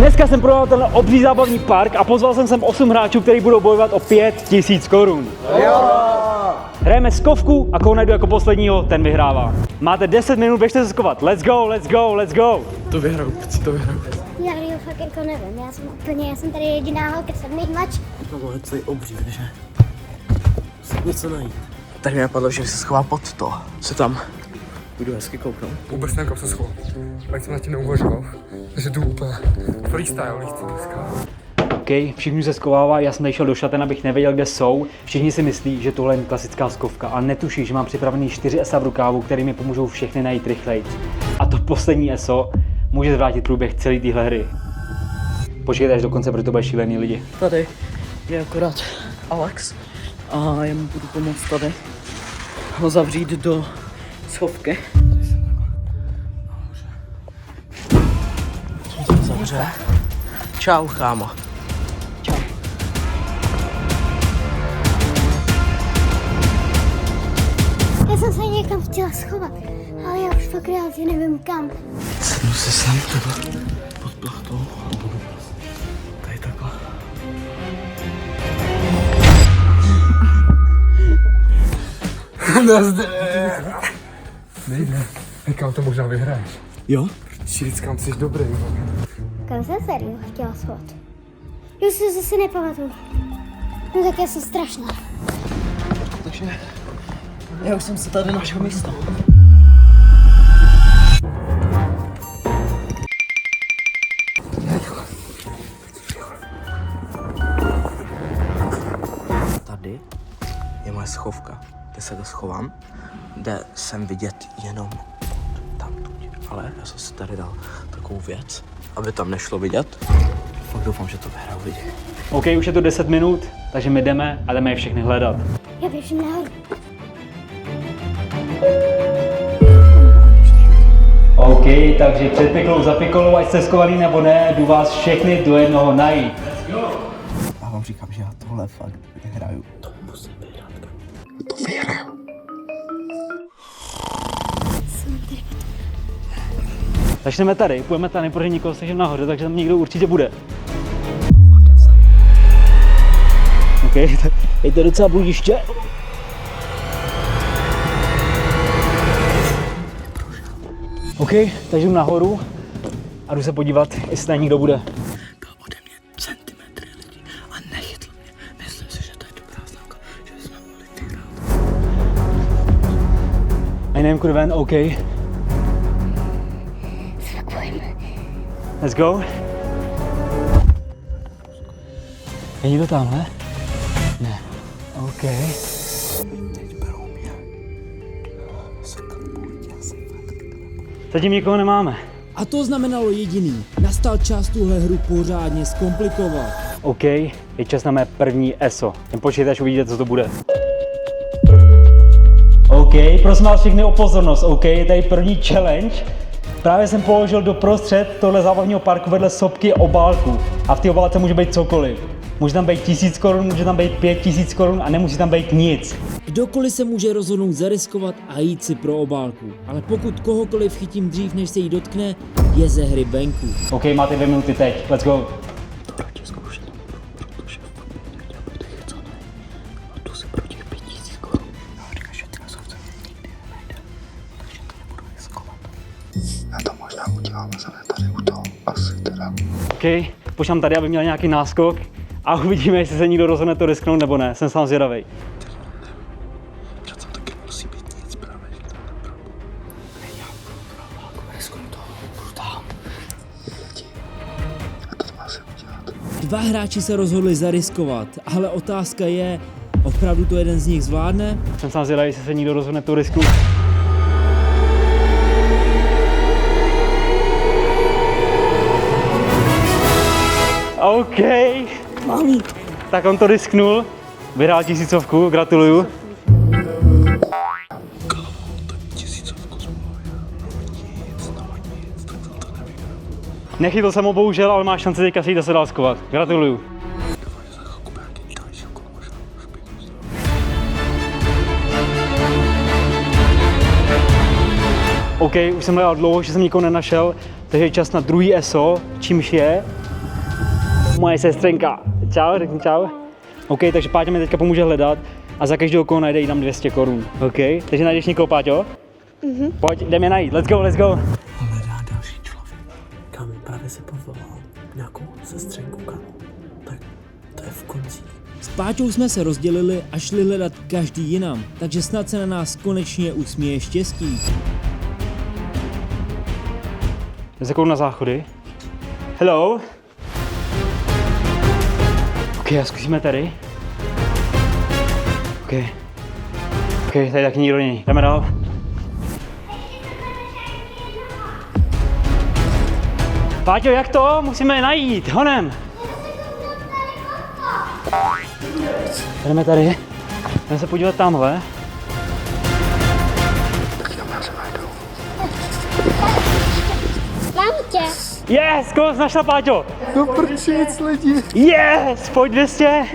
Dneska jsem prodal ten obří zábavní park a pozval jsem sem 8 hráčů, kteří budou bojovat o 5000 korun. Hrajeme skovku a koho najdu jako posledního, ten vyhrává. Máte 10 minut, běžte se skovat. Let's go, let's go, let's go. To vyhraju, to vyhraju. Já fakt jako nevím, já jsem tady jediná holka, jsem nejmladší. No, je celý obří, takže musím něco najít. Tak mi napadlo, že se schová pod to. Co tam? Budu hezky kouknout. Vůbec nevím, kam se schoval. Tak jsem na tím neuvažoval. Takže jdu úplně freestyle, víš co dneska. OK, všichni se schovávají, já jsem tady šel do šaten, abych nevěděl, kde jsou. Všichni si myslí, že tohle je klasická skovka, ale netuší, že mám připravený 4 ESA v rukávu, který mi pomůžou všechny najít rychleji. A to poslední ESO může zvrátit průběh celé téhle hry. Počkejte až do konce, protože to bude šílený lidi. Tady je akorát Alex a já mu budu pomoct tady ho zavřít do schovky. Co to zavře? Čau, chámo. Čau. Já jsem se někam chtěla schovat, ale já už fakt reálně nevím kam. Sednu se sem takhle pod plachtou a budu tady takhle. Nejde. Hej, kam to možná vyhraješ. Jo? Šílic, kam jsi dobrý. Kam jsem se chtěla schovat? Já si zase nepamatuju. No tak já jsem strašná. Takže já už jsem se tady našel místo. Tady je moje schovka, kde se to schovám, kde jsem vidět jenom tamtud. Ale já jsem si tady dal takovou věc, aby tam nešlo vidět. Fakt doufám, že to vyhraju lidi. OK, už je to 10 minut, takže my jdeme a jdeme je všechny hledat. Já běžím nahoru. OK, takže před piklou za pikolou, ať jste skovaný nebo ne, jdu vás všechny do jednoho najít. Já vám říkám, že já tohle fakt vyhraju. To musím vyhrát. To vyhraju. Začneme tady, půjdeme tady, protože nikoho slyším nahoře, takže tam někdo určitě bude. OK, je to docela bludiště. OK, takže jdu nahoru a jdu se podívat, jestli tady někdo bude. Byl ode mě centimetry lidí a nechytl mě. Myslím si, že to je dobrá známka, že jsme mohli vyhrát. A nevím, kudy ven, OK. Let's go. Je někdo tamhle? Ne. OK. Teď berou mě. Zatím nikoho nemáme. A to znamenalo jediný. Nastal čas tuhle hru pořádně zkomplikovat. OK, je čas na mé první ESO. Jen počkejte, až uvidíte, co to bude. OK, prosím vás všechny o pozornost. OK, je tady první challenge. Právě jsem položil doprostřed tohle zábavního parku vedle sopky obálku. A v té obálce může být cokoliv. Může tam být 1000 korun, může tam být 5000 korun a nemusí tam být nic. Kdokoliv se může rozhodnout zariskovat a jít si pro obálku. Ale pokud kohokoliv chytím dřív, než se jí dotkne, je ze hry venku. OK, máte 2 minuty teď. Let's go. Proti zkoušet, protože nedělal bych chycený. A tu si proti 5000 korun. No, říkáš, že ty nasovce mě nikdy nenajde, takže to nebudu riskovat. Já to možná udělám, ale tady u toho asi teda. OK, počkám tady, aby měl nějaký náskok a uvidíme, jestli se někdo rozhodne to risknout nebo ne. Jsem sám zvědavej. Přece taky musí být nic právě, že to je problém. Já budu risknu to, budu tam. A to má se udělat. 2 hráči se rozhodli zariskovat, ale otázka je, opravdu to jeden z nich zvládne? Jsem sám zvědavý, jestli se někdo rozhodne to risknout. OK. Mám. Tak on to risknul. Vyhrál 1000, gratuluju. Nechytil jsem ho bohužel, ale máš šanci teďka si jít se dál skovat. Gratuluju. OK, už jsem hledal dlouho, že jsem nikoho nenašel, takže je čas na druhý ESO, čímž je moje sestřenka. Čau, řekni čau. OK, takže Páťa mi teďka pomůže hledat a za každého, koho najde, jí dám 200 korun. OK, takže najdeš někoho, Páťo? Pojď, jdeme najít, let's go, let's go. Hledá další člověk. Kámo, právě se povolal nějakou sestřenku, kámo. Tak to je v konci. S Páťou jsme se rozdělili a šli hledat každý jinam, takže snad se na nás konečně usměje štěstí. Zakouknu na záchody. Hello? OK, a zkusíme tady. OK. OK, tady taky nikdo není. Jdeme dál. Páťo, jak to? Musíme je najít, honem. Jdeme tady. Jdeme se podívat tamhle. Mám tě. Yes, koho jsi našla, Páťo? No prčic lidi. Yes, pojď 200.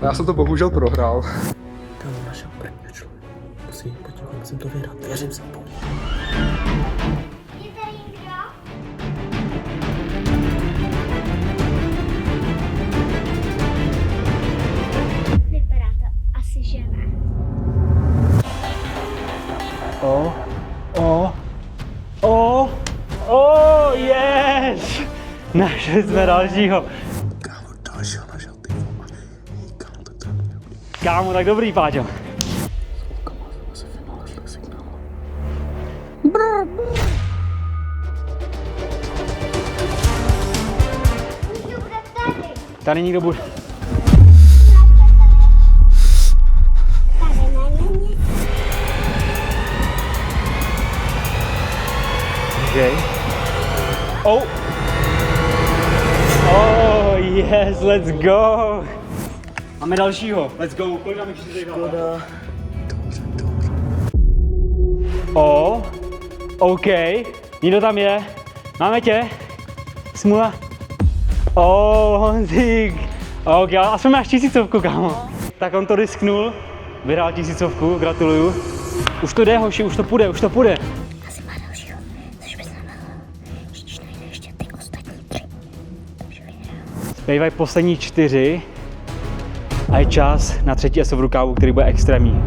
Já jsem to bohužel prohrál. Kámo, našel prvního člověka. Musím to vyhrát, věřím se, pojď. Vypadá to asi, že ne. Yes! Našli jsme dalšího. Kámo, dalšího našel, ty vole. Kámo, tak to je dobrý. Kámo, tak dobrý, Páťo. Kámo, se vynalezli signál. Můžu bude tady. Tady nikdo bude. Tady na ně. Okay. Oh! Oh, yes, let's go! Máme dalšího, let's go, kolik nám ještě tady dává? Oh, OK, někdo tam je, máme tě, smůla. Oh, Honzík, OK, aspoň máš 1000, kámo. Tak on to risknul, vyhrál 1000, gratuluju. Už to jde, hoši, už to půjde, už to půjde. Asi má dalšího, což by znamenalo, že když najde ještě ty ostatní 3, takže vyhrál. Zbývají poslední 4 a je čas na třetí esovou kávu, který bude extrémní.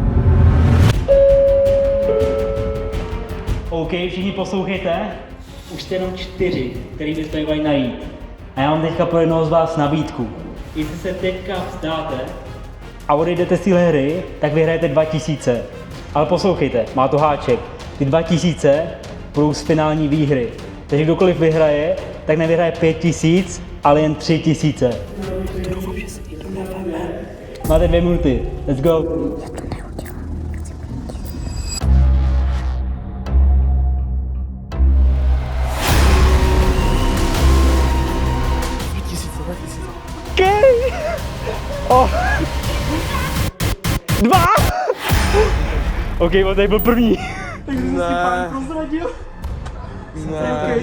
OK, všichni poslouchejte. Už jste jenom 4, který by zbývají najít. A já mám teďka pro jednoho z vás nabídku. Jestli se teďka vzdáte a odejdete z téhle hry, tak vyhrajete 2000. Ale poslouchejte, má to háček. Ty 2000 budou z finální výhry. Takže kdokoliv vyhraje, tak nevyhraje 5000, ale jen 3000. Máte 2 minuty. Let's go. Okay. Oh. 2! OK, on tady byl první. Ne. Ne.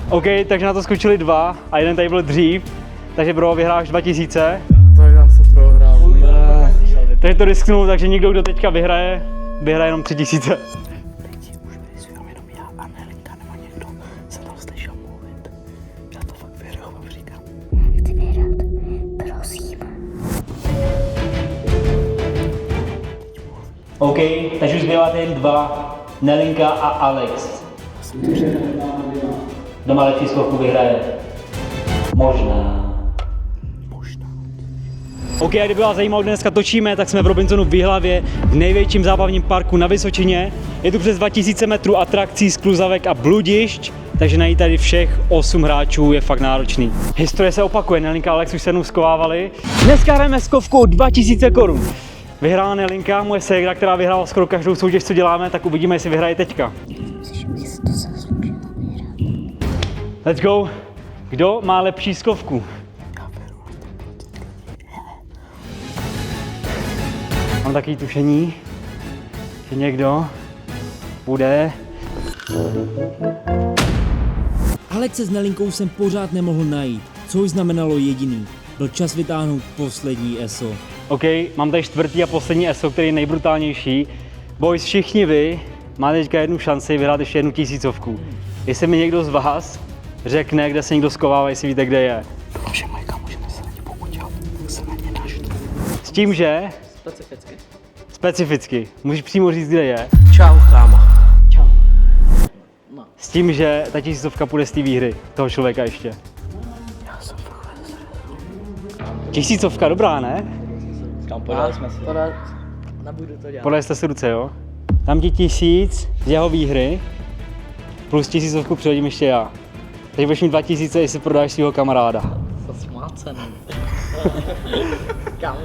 OK, takže na to skočili 2 a jeden tady byl dřív. Takže bro, vyhráš 2000. Tak já jsem prohrál. Ne. Takže to risknul, takže někdo, kdo teďka vyhraje, vyhraje jenom 3000. Teď už vyzývám jenom já a Nelinka nebo někdo se tam slyšel mluvit. Já to fakt vyhraju, vám říkám. Chci vyhrát, prosím. OK, takže už zbýváte jen 2, Nelinka a Alex. Kdo má lepší skovku, vyhraje? Možná. OK, a kdyby vás zajímalo, kde dneska točíme, tak jsme v Robinsonu v Jihlavě, v největším zábavním parku na Vysočině. Je tu přes 2000 metrů atrakcí, skluzavek a bludišť, takže najít tady všech 8 hráčů je fakt náročný. Historie se opakuje, Nelinka a Alex už se jednou skovávali. Dneska hrajeme s kovkou 2000 korun. Vyhrála Nelinka, moje ségra, která vyhrála skoro každou soutěž, co děláme, tak uvidíme, jestli vyhraje teďka. Let's go. Kdo má lepší skovku? Mám takový tušení, že někdo bude. Alexe s Nelinkou jsem pořád nemohl najít, což znamenalo jediný. Byl čas vytáhnout poslední ESO. OK, mám tady čtvrtý a poslední ESO, který je nejbrutálnější. Boys, všichni vy máte teďka jednu šanci vyhrát ještě 1000. Jestli mi někdo z vás řekne, kde se někdo skovává, jestli víte, kde je. Doufám, že Majka můžeme se na něj tak se na ně naštvu. S tím, že Specificky. specificky, můžeš přímo říct, kde je. Čau, chráma. Čau. No. S tím, že ta 1000 půjde z té výhry, toho člověka ještě. Já jsem fakt zrezal. 1000, dobrá, ne? Kam podali jsme si. Nebudu to dělat. Podali jste si ruce, jo? Dám ti 1000 z jeho výhry, plus 1000 přihodím ještě já. Takže budeš mít 2000, jestli prodáš svého kamaráda. To smácený. Kámo.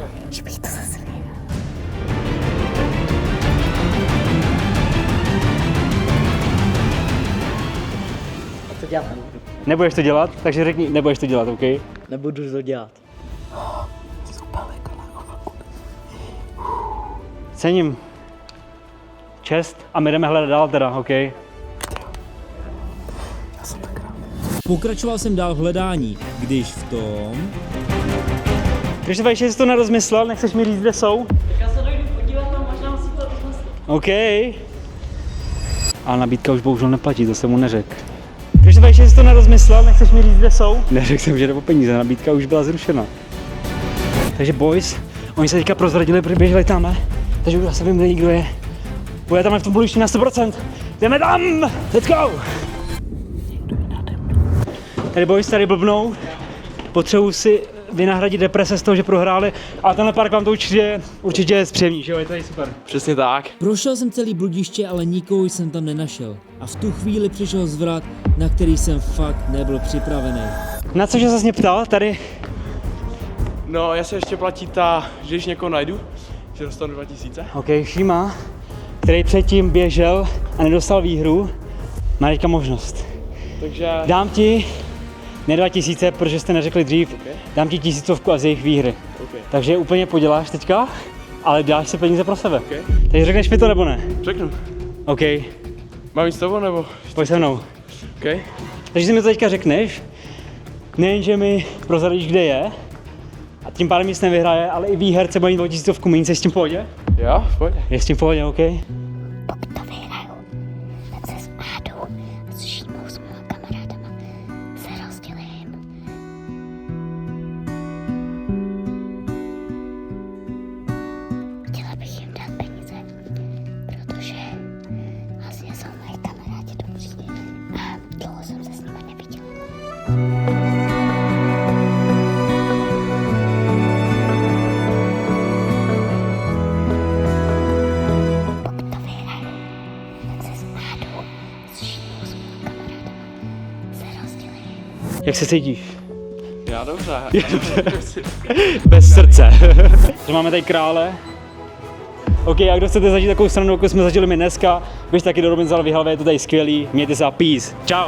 A to dělat nebudu. Nebudeš to dělat? Takže řekni, nebudeš to dělat, OK? Nebudu to dělat. Cením. Čest a my jdeme hledat dál teda, OK? Pokračoval jsem dál v hledání, když v tom... Když se ještě jsi to nerozmyslel, nechceš mi říct, kde jsou? Tak já se dojdu podívat tam, možná si to rozmyslím. OK. Ale nabídka už bohužel neplatí, to jsem mu neřekl. Když se ještě jsi to nerozmyslel, nechceš mi říct, kde jsou? Neřekl jsem, že jde o peníze, nabídka už byla zrušena. Takže boys, oni se teďka prozradili, protože běželi tam, takže už asi vím, kde nikdo je. Bude tam v tom bojišti na 100%. Jdeme tam! Let's go! Tady boys tady blbnou. Potřebuji si vynahradit deprese z toho, že prohráli. A tenhle park vám to určitě je zpříjemný, že jo? Je tady super. Přesně tak. Prošel jsem celý bludiště, ale nikoho jsem tam nenašel. A v tu chvíli přišel zvrat, na který jsem fakt nebyl připravený. Na co, že se mě ptal, tady No, já se ještě platí ta, že když někoho najdu, že dostanu 2000. OK, Šíma, který předtím běžel a nedostal výhru, má teďka možnost. Takže Dám ti ne 2000, protože jste neřekli dřív, dám ti 1000 a z jejich výhry. okay. Takže je úplně poděláš teďka, ale dáš si peníze pro sebe. Okay. Takže řekneš mi to nebo ne? Řeknu. OK, Mám jít s tebou nebo? pojď se mnou. Okay. Takže si mi to teďka řekneš, nejenže mi prozradíš, kde je, a tím pádem nic nevyhraje, ale i výherce mají 2000 méně, jsi s tím v pohodě? Jo, pojď. Je s tím v pohodě, OK? Pokud to vyhraju, tak se s Ádou a s Šímou, s mýma kamarádama se rozdělím. Chtěla bych jim dát peníze, protože vlastně jsou moji kamarádi dobří a dlouho jsem se s nimi neviděla. Pokud to vyhraju, tak se s Ádou, s Šímou, s mýma kamarádama se rozdělím. Jak se cítíš? Já dobře. Bez srdce. Že máme tady krále. OK, a kdo chcete zažít takovou stranu, jako jsme zažili my dneska, běž taky do Robinzala Vyhlavé, je to tady skvělý. Mějte se a peace. Čau.